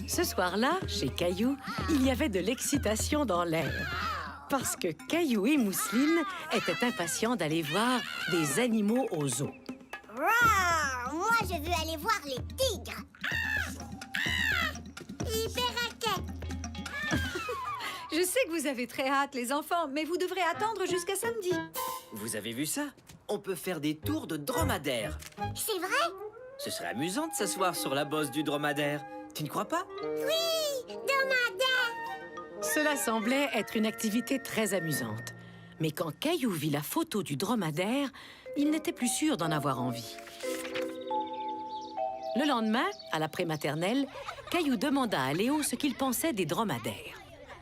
Ce soir-là, chez Caillou, il y avait de l'excitation dans l'air. Parce que Caillou et Mousseline étaient impatients d'aller voir des animaux au zoo. Roar! Moi, je veux aller voir les tigres. Les perroquets. Je sais que vous avez très hâte, les enfants, mais vous devrez attendre jusqu'à samedi. Vous avez vu ça? On peut faire des tours de dromadaire. C'est vrai? Ce serait amusant de s'asseoir sur la bosse du dromadaire. Tu ne crois pas? Oui, dromadaire. Cela semblait être une activité très amusante. Mais quand Caillou vit la photo du dromadaire, il n'était plus sûr d'en avoir envie. Le lendemain, à la prématernelle, Caillou demanda à Léo ce qu'il pensait des dromadaires.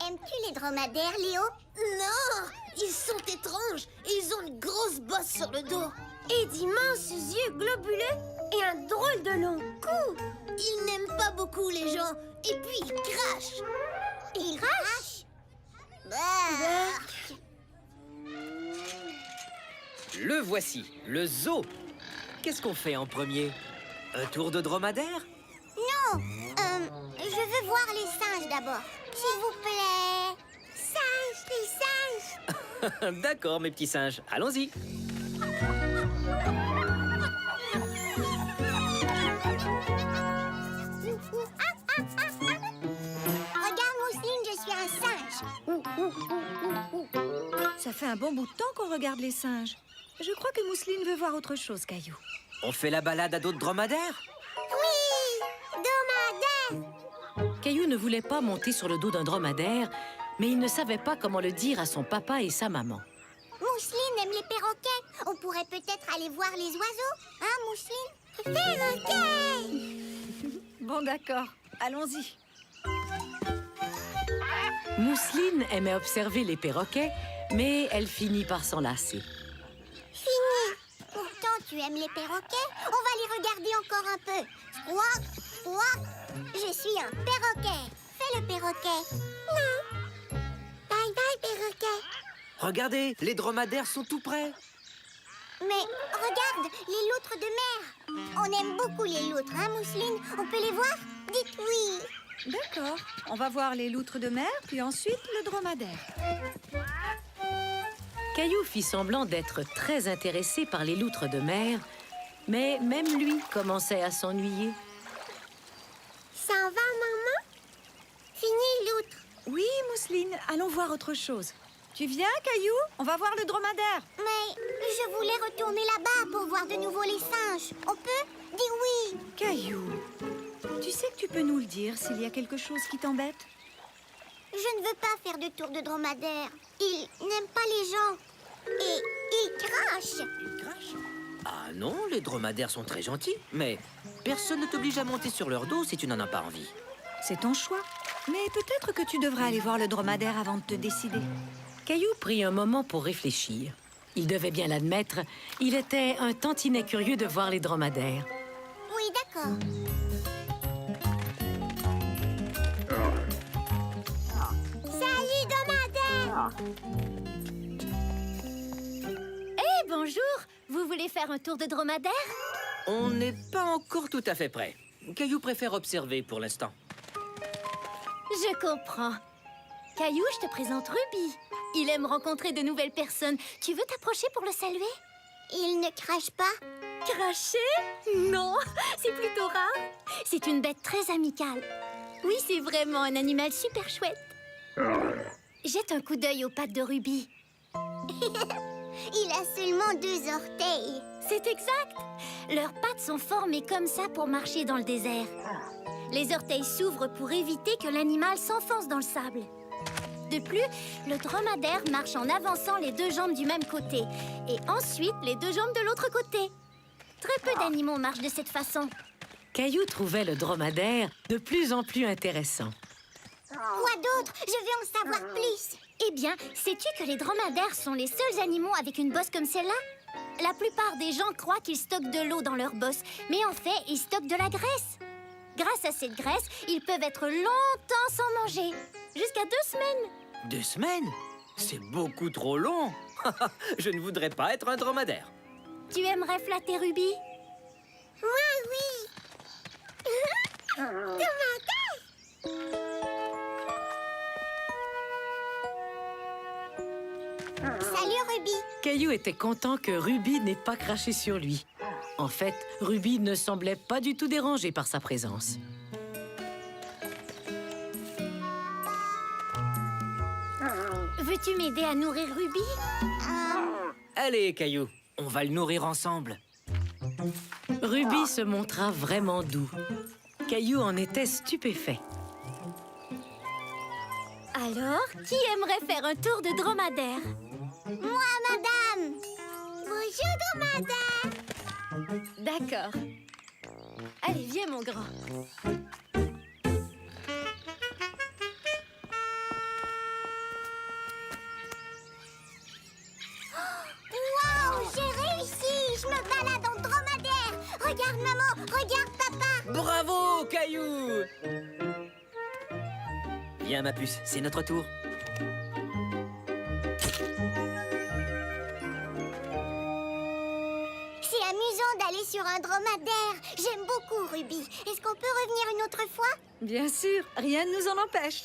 Aimes-tu les dromadaires, Léo? Non! Ils sont étranges et ils ont une grosse bosse sur le dos. Et d'immenses yeux globuleux et un drôle de long cou. Ils n'aiment pas beaucoup les gens et puis ils crachent. Ils crachent? Le voici, le zoo. Qu'est-ce qu'on fait en premier? Un tour de dromadaire? Non, je veux voir les singes d'abord. S'il vous plaît. Singes, les singes. D'accord, mes petits singes. Allons-y. Regarde, Mousseline, je suis un singe. Ça fait un bon bout de temps qu'on regarde les singes. Je crois que Mousseline veut voir autre chose, Caillou. On fait la balade à d'autres dromadaires? Oui, dromadaire. Caillou ne voulait pas monter sur le dos d'un dromadaire, mais il ne savait pas comment le dire à son papa et sa maman. Mousseline aime les perroquets. On pourrait peut-être aller voir les oiseaux. Hein, Mousseline? Perroquets! Bon, d'accord. Allons-y. Mousseline aimait observer les perroquets, mais elle finit par s'en lasser. Fini. Pourtant, tu aimes les perroquets. On va les regarder encore un peu. Squawk, squawk. Je suis un perroquet. Fais le perroquet. Non. Bye bye, perroquet. Regardez, les dromadaires sont tout près. Mais regarde, les loutres de mer. On aime beaucoup les loutres, hein, Mousseline? On peut les voir? Dites oui. D'accord. On va voir les loutres de mer, puis ensuite le dromadaire. Caillou fit semblant d'être très intéressé par les loutres de mer, mais même lui commençait à s'ennuyer. Ça en va, maman? Fini, loutre. Oui, Mousseline, allons voir autre chose. Tu viens, Caillou? On va voir le dromadaire. Mais je voulais retourner là-bas pour voir de nouveau les singes. On peut? Dis oui. Caillou, tu sais que tu peux nous le dire s'il y a quelque chose qui t'embête? Je ne veux pas faire de tour de dromadaire. Ils n'aiment pas les gens. Et ils crachent. Ils crachent? Ah non, les dromadaires sont très gentils, mais personne ne t'oblige à monter sur leur dos si tu n'en as pas envie. C'est ton choix. Mais peut-être que tu devrais aller voir le dromadaire avant de te décider. Caillou prit un moment pour réfléchir. Il devait bien l'admettre, il était un tantinet curieux de voir les dromadaires. Oui, d'accord. Salut, dromadaire! Hé, bonjour! Vous voulez faire un tour de dromadaire? On n'est pas encore tout à fait prêt. Caillou préfère observer pour l'instant. Je comprends. Caillou, je te présente Ruby. Il aime rencontrer de nouvelles personnes. Tu veux t'approcher pour le saluer? Ils ne crachent pas? Cracher? Non, c'est plutôt rare. C'est une bête très amicale. Oui, c'est vraiment un animal super chouette. Jette un coup d'œil aux pattes de Ruby. Il a seulement 2 orteils. C'est exact. Leurs pattes sont formées comme ça pour marcher dans le désert. Les orteils s'ouvrent pour éviter que l'animal s'enfonce dans le sable. De plus, le dromadaire marche en avançant les 2 jambes du même côté et ensuite les 2 jambes de l'autre côté. Très peu d'animaux marchent de cette façon. Caillou trouvait le dromadaire de plus en plus intéressant. Quoi d'autre? Je veux en savoir plus. Eh bien, sais-tu que les dromadaires sont les seuls animaux avec une bosse comme celle-là? La plupart des gens croient qu'ils stockent de l'eau dans leur bosse, mais en fait, ils stockent de la graisse. Grâce à cette graisse, ils peuvent être longtemps sans manger, jusqu'à 2 semaines. 2 semaines? C'est beaucoup trop long. Je ne voudrais pas être un dromadaire. Tu aimerais flatter Ruby? Moi, oui. Dromadaire! Caillou était content que Ruby n'ait pas craché sur lui. En fait, Ruby ne semblait pas du tout dérangée par sa présence. Veux-tu m'aider à nourrir Ruby? Allez, Caillou, on va le nourrir ensemble. Ruby se montra vraiment doux. Caillou en était stupéfait. Alors, qui aimerait faire un tour de dromadaire? Moi, madame. Bonjour, dromadaire. D'accord. Allez, viens, mon grand. Waouh, j'ai réussi. Je me balade en dromadaire. Regarde, maman. Regarde, papa. Bravo, Caillou! Viens, ma puce, c'est notre tour. C'est amusant d'aller sur un dromadaire. J'aime beaucoup, Ruby. Est-ce qu'on peut revenir une autre fois? Bien sûr, rien ne nous en empêche.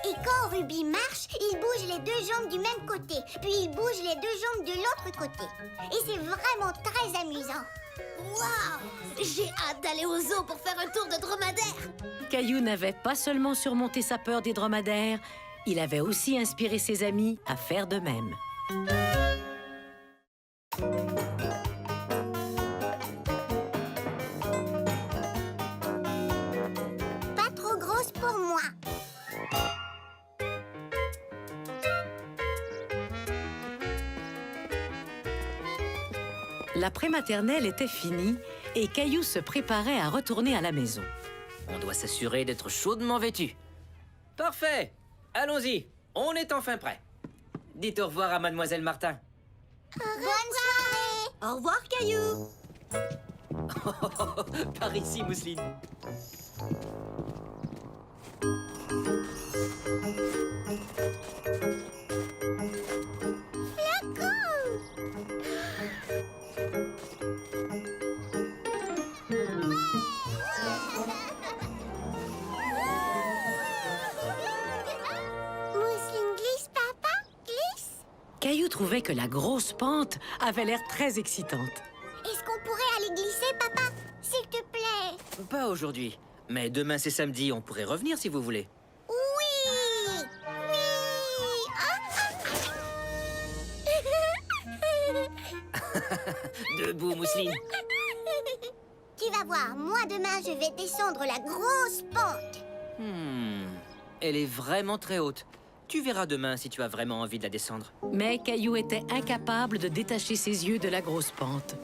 Et quand Ruby marche, il bouge les deux jambes du même côté. Puis il bouge les deux jambes de l'autre côté. Et c'est vraiment très amusant. Waouh! J'ai hâte d'aller au zoo pour faire un tour de dromadaire. Caillou n'avait pas seulement surmonté sa peur des dromadaires, il avait aussi inspiré ses amis à faire de même. Pas trop grosse pour moi. La prématernelle était finie et Caillou se préparait à retourner à la maison. On doit s'assurer d'être chaudement vêtu. Parfait! Allons-y, on est enfin prêt. Dites au revoir à Mademoiselle Martin. Bonne soirée. Au revoir, Caillou. Par ici, Mousseline. Mousseline glisse, papa. Glisse. Caillou trouvait que la grosse pente avait l'air très excitante. Est-ce qu'on pourrait aller glisser, papa? S'il te plaît. Pas aujourd'hui, mais demain c'est samedi, on pourrait revenir si vous voulez. Oui. Oui. Debout, Mousseline. Tu vas voir, moi demain je vais descendre la grosse pente. Elle est vraiment très haute. Tu verras demain si tu as vraiment envie de la descendre. Mais Caillou était incapable de détacher ses yeux de la grosse pente.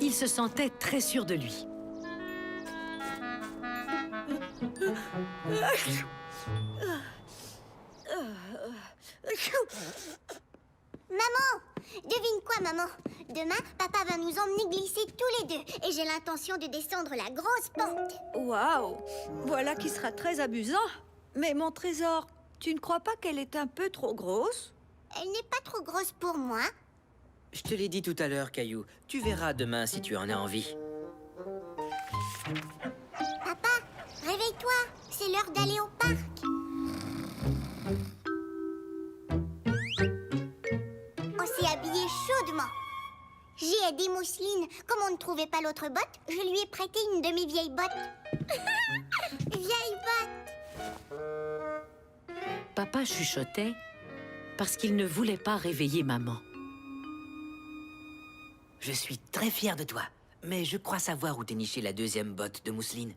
Il se sentait très sûr de lui. Maman, devine quoi, maman? Demain, papa va nous emmener glisser tous les deux. Et j'ai l'intention de descendre la grosse pente. Waouh! Voilà qui sera très amusant. Mais mon trésor, tu ne crois pas qu'elle est un peu trop grosse? Elle n'est pas trop grosse pour moi. Je te l'ai dit tout à l'heure, Caillou. Tu verras demain si tu en as envie. Papa, réveille-toi. C'est l'heure d'aller au parc. On s'est habillé chaudement. J'ai aidé Mousseline. Comme on ne trouvait pas l'autre botte, je lui ai prêté une de mes vieilles bottes. Vieille botte. Papa chuchotait parce qu'il ne voulait pas réveiller maman. Je suis très fier de toi, mais je crois savoir où dénicher la deuxième botte de Mousseline.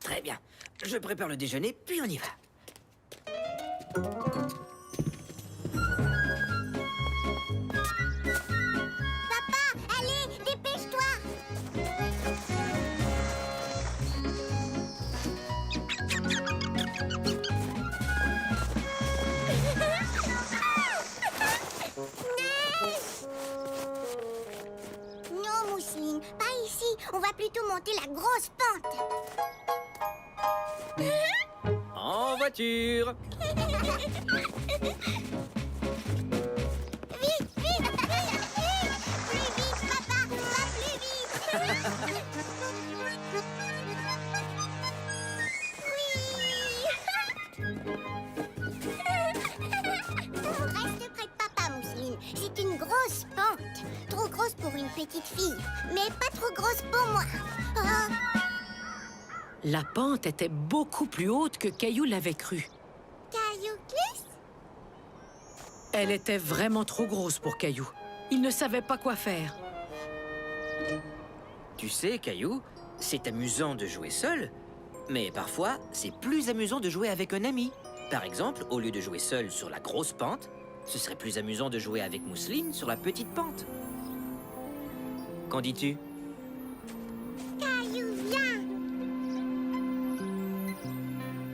Très bien. Je prépare le déjeuner, puis on y va. Papa, allez, dépêche-toi. Non, Mousseline, pas ici. On va plutôt monter la grosse pente. En voiture. Vite, vite, vite, vite. Plus vite, papa, va plus vite. Oui. Reste petite fille, mais pas trop grosse pour moi. Oh. La pente était beaucoup plus haute que Caillou l'avait cru. Caillou glisse? Elle était vraiment trop grosse pour Caillou. Il ne savait pas quoi faire. Tu sais, Caillou, c'est amusant de jouer seul, mais parfois, c'est plus amusant de jouer avec un ami. Par exemple, au lieu de jouer seul sur la grosse pente, ce serait plus amusant de jouer avec Mousseline sur la petite pente. Qu'en dis-tu? Caillou, viens!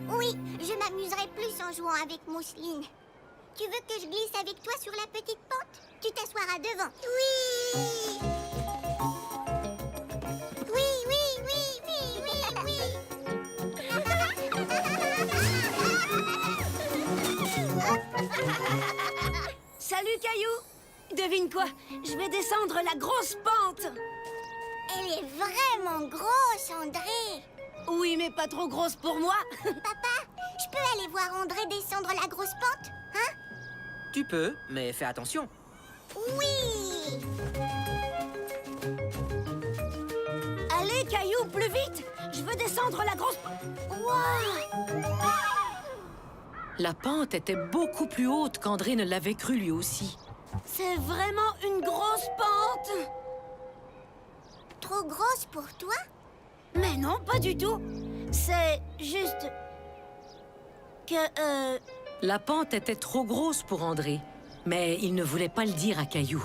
Oui, je m'amuserai plus en jouant avec Mousseline. Tu veux que je glisse avec toi sur la petite pente? Tu t'assoiras devant. Oui! Oui, oui, oui, oui, oui, oui! Salut, Caillou! Devine quoi? Je vais descendre la grosse pente! Elle est vraiment grosse, André! Oui, mais pas trop grosse pour moi! Papa, je peux aller voir André descendre la grosse pente? Hein? Tu peux, mais fais attention. Oui! Allez, Caillou, plus vite! Je veux descendre la grosse pente! Wow! La pente était beaucoup plus haute qu'André ne l'avait cru lui aussi. C'est vraiment une grosse pente! Trop grosse pour toi? Mais non, pas du tout! C'est juste... que, La pente était trop grosse pour André, mais il ne voulait pas le dire à Caillou.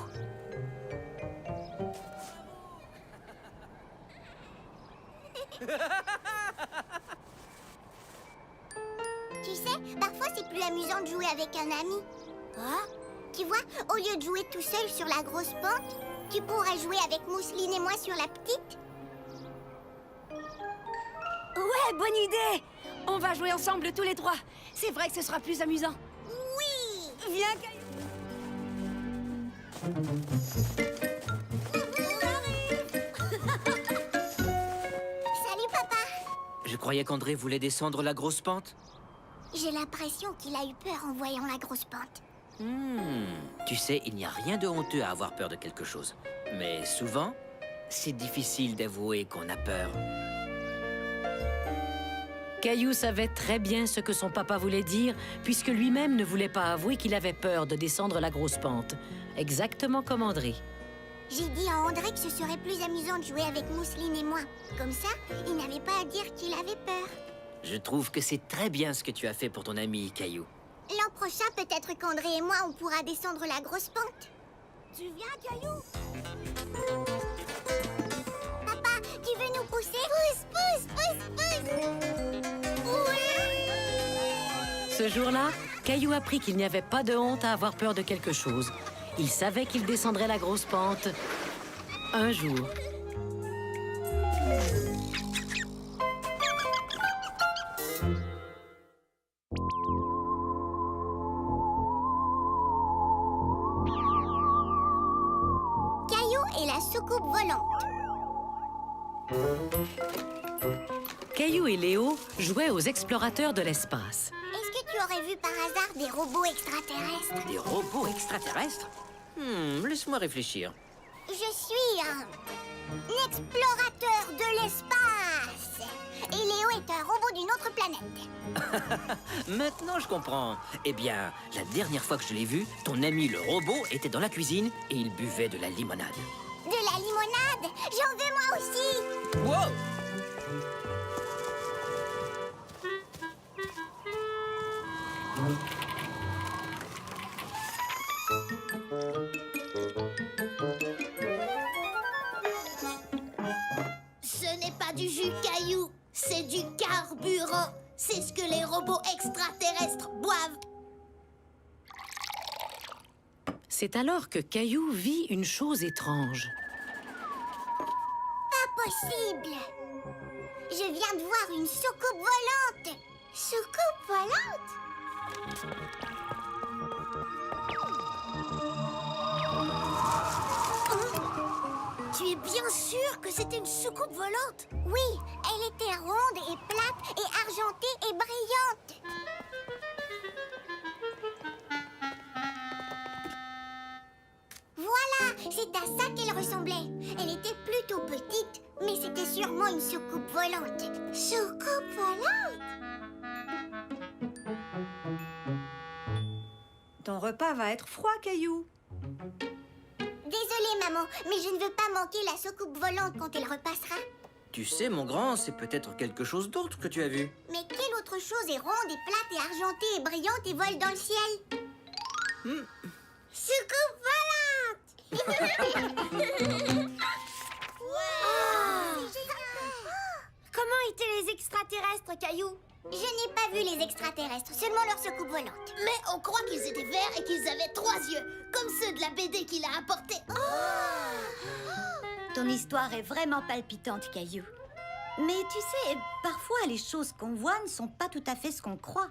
Tu sais, parfois c'est plus amusant de jouer avec un ami. Quoi? Tu vois, au lieu de jouer tout seul sur la grosse pente, tu pourrais jouer avec Mousseline et moi sur la petite. Ouais, bonne idée! On va jouer ensemble tous les trois. C'est vrai que ce sera plus amusant. Oui! Viens, Caillou! Salut, papa! Je croyais qu'André voulait descendre la grosse pente. J'ai l'impression qu'il a eu peur en voyant la grosse pente. Tu sais, il n'y a rien de honteux à avoir peur de quelque chose. Mais souvent, c'est difficile d'avouer qu'on a peur. Caillou savait très bien ce que son papa voulait dire, puisque lui-même ne voulait pas avouer qu'il avait peur de descendre la grosse pente. Exactement comme André. J'ai dit à André que ce serait plus amusant de jouer avec Mousseline et moi. Comme ça, il n'avait pas à dire qu'il avait peur. Je trouve que c'est très bien ce que tu as fait pour ton ami, Caillou. L'an prochain, peut-être qu'André et moi, on pourra descendre la grosse pente. Tu viens, Caillou? Papa, tu veux nous pousser? Pousse, pousse, pousse, pousse! Oui! Ce jour-là, Caillou apprit qu'il n'y avait pas de honte à avoir peur de quelque chose. Il savait qu'il descendrait la grosse pente un jour. Caillou et la soucoupe volante. Caillou et Léo jouaient aux explorateurs de l'espace. Est-ce que tu aurais vu par hasard des robots extraterrestres? Des robots extraterrestres? Laisse-moi réfléchir. Je suis un explorateur de l'espace. Et Léo est un robot d'une autre planète. Maintenant, je comprends. Eh bien, la dernière fois que je l'ai vu, ton ami le robot était dans la cuisine et il buvait de la limonade. De la limonade? J'en veux moi aussi. Wow! Ce n'est pas du jus Caillou, c'est du carburant. C'est ce que les robots extraterrestres boivent. C'est alors que Caillou vit une chose étrange. Pas possible. Je viens de voir une soucoupe volante. Soucoupe volante? Tu es bien sûr que c'était une soucoupe volante? Oui, elle était ronde et plate et argentée et brillante. Voilà, Voilà, c'est à ça qu'elle ressemblait. Elle était plutôt petite, mais c'était sûrement une soucoupe volante. Soucoupe volante? Ton repas va être froid, Caillou. Désolée, maman, mais je ne veux pas manquer la soucoupe volante quand elle repassera. Tu sais, mon grand, c'est peut-être quelque chose d'autre que tu as vu. Mais quelle autre chose est ronde et plate et argentée et brillante et vole dans le ciel? Soucoupe volante! Comment étaient les extraterrestres, Caillou? Je n'ai pas vu les extraterrestres, seulement leur soucoupe volante. Mais on croit qu'ils étaient verts et qu'ils avaient 3 yeux, comme ceux de la BD qu'il a apporté. Ton histoire est vraiment palpitante, Caillou. Mais tu sais, parfois les choses qu'on voit ne sont pas tout à fait ce qu'on croit.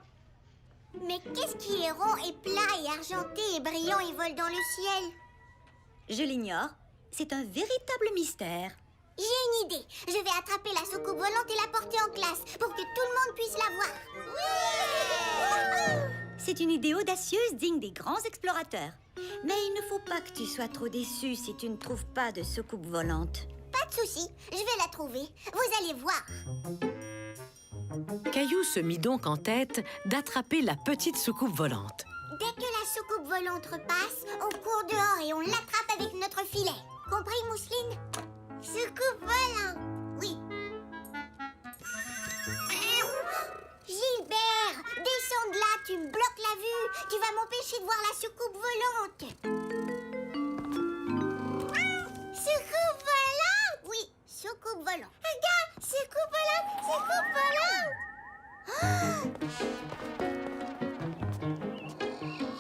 Mais qu'est-ce qui est rond et plat et argenté et brillant et vole dans le ciel? Je l'ignore. C'est un véritable mystère. J'ai une idée. Je vais attraper la soucoupe volante et la porter en classe pour que tout le monde puisse la voir. C'est une idée audacieuse digne des grands explorateurs. Mais il ne faut pas que tu sois trop déçu si tu ne trouves pas de soucoupe volante. Pas de souci, je vais la trouver. Vous allez voir. Caillou se mit donc en tête d'attraper la petite soucoupe volante. Dès que la soucoupe volante repasse, on court dehors et on l'attrape avec notre filet. Compris, Mousseline? Soucoupe volante. Oui. Gilbert, descends de là, tu me bloques la vue. Tu vas m'empêcher de voir la soucoupe volante. Soucoupe volante? Oui, soucoupe volante. Regarde, soucoupe volante, soucoupe volante.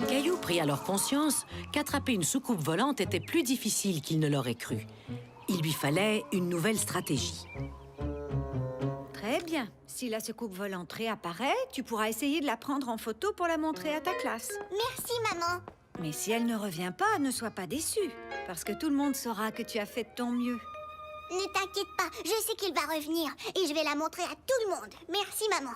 Caillou prit alors conscience qu'attraper une soucoupe volante était plus difficile qu'il ne l'aurait cru. Il lui fallait une nouvelle stratégie. Très bien. Si la soucoupe volante réapparaît, tu pourras essayer de la prendre en photo pour la montrer à ta classe. Merci, maman. Mais si elle ne revient pas, ne sois pas déçu, parce que tout le monde saura que tu as fait de ton mieux. Ne t'inquiète pas, je sais qu'il va revenir et je vais la montrer à tout le monde. Merci, maman.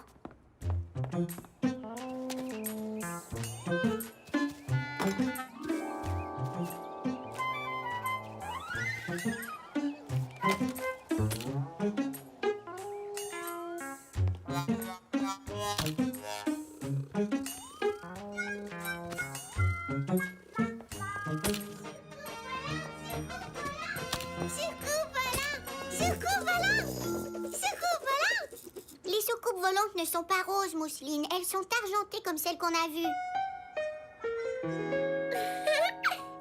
Les soucoupes volantes ne sont pas roses, Mousseline. Elles sont argentées comme celles qu'on a vues.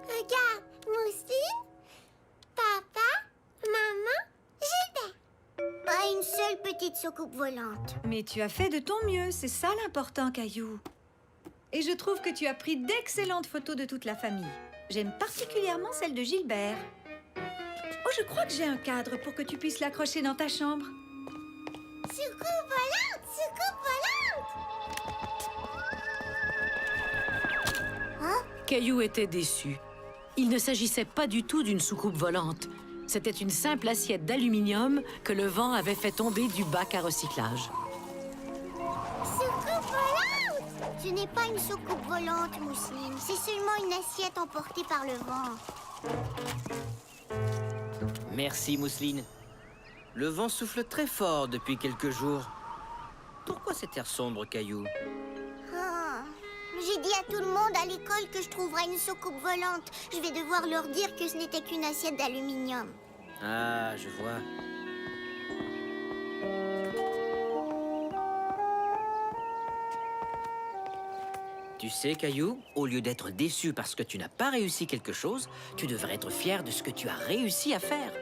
Regarde, Mousseline, papa, maman, Gilbert. Pas une seule petite soucoupe volante. Mais tu as fait de ton mieux, c'est ça l'important, Caillou. Et je trouve que tu as pris d'excellentes photos de toute la famille. J'aime particulièrement celle de Gilbert. Oh, je crois que j'ai un cadre pour que tu puisses l'accrocher dans ta chambre. Soucoupe volante, soucoupe volante. Caillou était déçu. Il ne s'agissait pas du tout d'une soucoupe volante. C'était une simple assiette d'aluminium que le vent avait fait tomber du bac à recyclage. Soucoupe volante! Ce n'est pas une soucoupe volante, Mousseline. C'est seulement une assiette emportée par le vent. Merci, Mousseline. Le vent souffle très fort depuis quelques jours. Pourquoi cet air sombre, Caillou? Ah, j'ai dit à tout le monde à l'école que je trouverais une soucoupe volante. Je vais devoir leur dire que ce n'était qu'une assiette d'aluminium. Ah, je vois. Tu sais, Caillou, au lieu d'être déçu parce que tu n'as pas réussi quelque chose, tu devrais être fier de ce que tu as réussi à faire.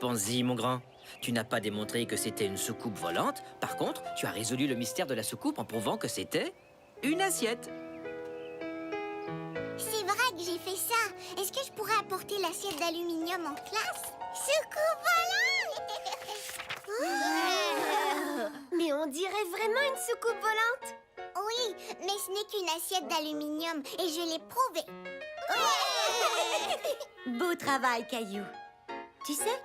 Pense-y, mon grand. Tu n'as pas démontré que c'était une soucoupe volante. Par contre, tu as résolu le mystère de la soucoupe en prouvant que c'était une assiette. C'est vrai que j'ai fait ça. Est-ce que je pourrais apporter l'assiette d'aluminium en classe? Soucoupe volante! Mais on dirait vraiment une soucoupe volante. Oui, mais ce n'est qu'une assiette d'aluminium et je l'ai prouvé. Beau travail, Caillou. Tu sais,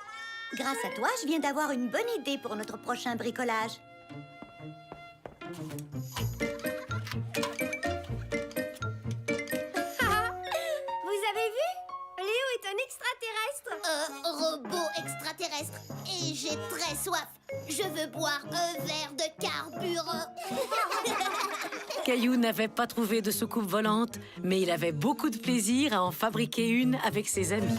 grâce à toi, je viens d'avoir une bonne idée pour notre prochain bricolage. Vous avez vu? Léo Robot extraterrestre. Et j'ai très soif. Je veux boire un verre de carburant. Caillou n'avait pas trouvé de soucoupe volante, mais il avait beaucoup de plaisir à en fabriquer une avec ses amis.